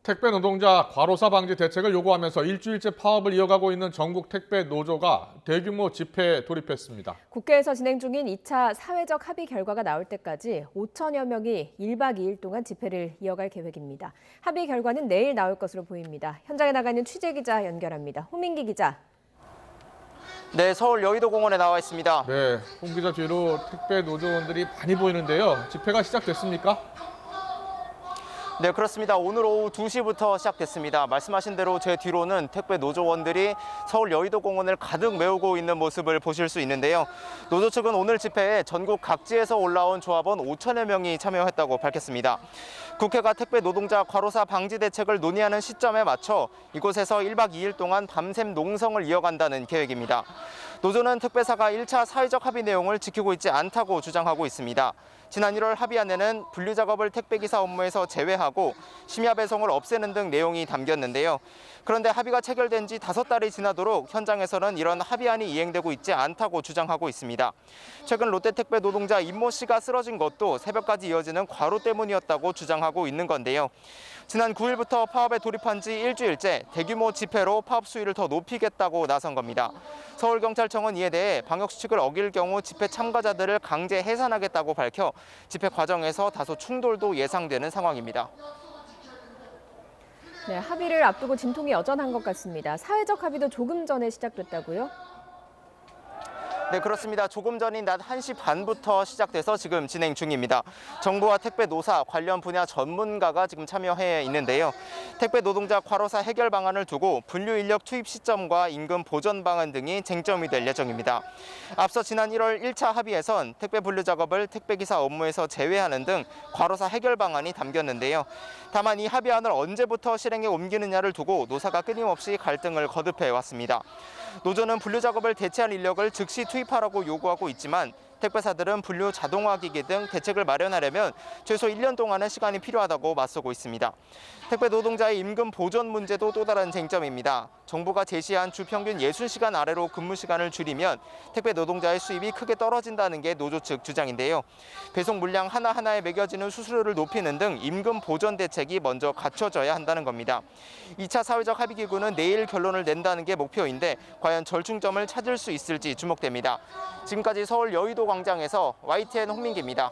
택배 노동자 과로사 방지 대책을 요구하면서 일주일째 파업을 이어가고 있는 전국 택배 노조가 대규모 집회에 돌입했습니다. 국회에서 진행 중인 2차 사회적 합의 결과가 나올 때까지 5천여 명이 1박 2일 동안 집회를 이어갈 계획입니다. 합의 결과는 내일 나올 것으로 보입니다. 현장에 나가 있는 취재기자 연결합니다. 호민기 기자. 네, 서울 여의도공원에 나와 있습니다. 네, 홍 기자 뒤로 택배 노조원들이 많이 보이는데요. 집회가 시작됐습니까? 네, 그렇습니다. 오늘 오후 2시부터 시작됐습니다. 말씀하신 대로 제 뒤로는 택배 노조원들이 서울 여의도공원을 가득 메우고 있는 모습을 보실 수 있는데요. 노조 측은 오늘 집회에 전국 각지에서 올라온 조합원 5천여 명이 참여했다고 밝혔습니다. 국회가 택배 노동자 과로사 방지 대책을 논의하는 시점에 맞춰 이곳에서 1박 2일 동안 밤샘 농성을 이어간다는 계획입니다. 노조는 택배사가 1차 사회적 합의 내용을 지키고 있지 않다고 주장하고 있습니다. 지난 1월 합의안에는 분류 작업을 택배기사 업무에서 제외하고 심야 배송을 없애는 등 내용이 담겼는데요. 그런데 합의가 체결된 지 5달이 지나도록 현장에서는 이런 합의안이 이행되고 있지 않다고 주장하고 있습니다. 최근 롯데택배 노동자 임모 씨가 쓰러진 것도 새벽까지 이어지는 과로 때문이었다고 주장하고 있는 건데요. 지난 9일부터 파업에 돌입한 지 일주일째 대규모 집회로 파업 수위를 더 높이겠다고 나선 겁니다. 서울경찰청은 이에 대해 방역수칙을 어길 경우 집회 참가자들을 강제 해산하겠다고 밝혀 집회 과정에서 다소 충돌도 예상되는 상황입니다. 네, 합의를 앞두고 진통이 여전한 것 같습니다. 사회적 합의도 조금 전에 시작됐다고요? 네, 그렇습니다. 조금 전인 낮 1시 반부터 시작돼서 지금 진행 중입니다. 정부와 택배 노사 관련 분야 전문가가 지금 참여해 있는데요. 택배 노동자 과로사 해결 방안을 두고 분류 인력 투입 시점과 임금 보전 방안 등이 쟁점이 될 예정입니다. 앞서 지난 1월 1차 합의에선 택배 분류 작업을 택배기사 업무에서 제외하는 등 과로사 해결 방안이 담겼는데요. 다만 이 합의안을 언제부터 실행에 옮기느냐를 두고 노사가 끊임없이 갈등을 거듭해 왔습니다. 노조는 분류 작업을 대체할 인력을 즉시 투입하라고 요구하고 있지만 택배사들은 분류 자동화 기기 등 대책을 마련하려면 최소 1년 동안의 시간이 필요하다고 맞서고 있습니다. 택배 노동자의 임금 보전 문제도 또 다른 쟁점입니다. 정부가 제시한 주 평균 60시간 아래로 근무 시간을 줄이면 택배 노동자의 수입이 크게 떨어진다는 게 노조 측 주장인데요. 배송 물량 하나하나에 매겨지는 수수료를 높이는 등 임금 보전 대책이 먼저 갖춰져야 한다는 겁니다. 2차 사회적 합의 기구는 내일 결론을 낸다는 게 목표인데 과연 절충점을 찾을 수 있을지 주목됩니다. 지금까지 서울 여의도 광장에서 YTN 홍민기입니다.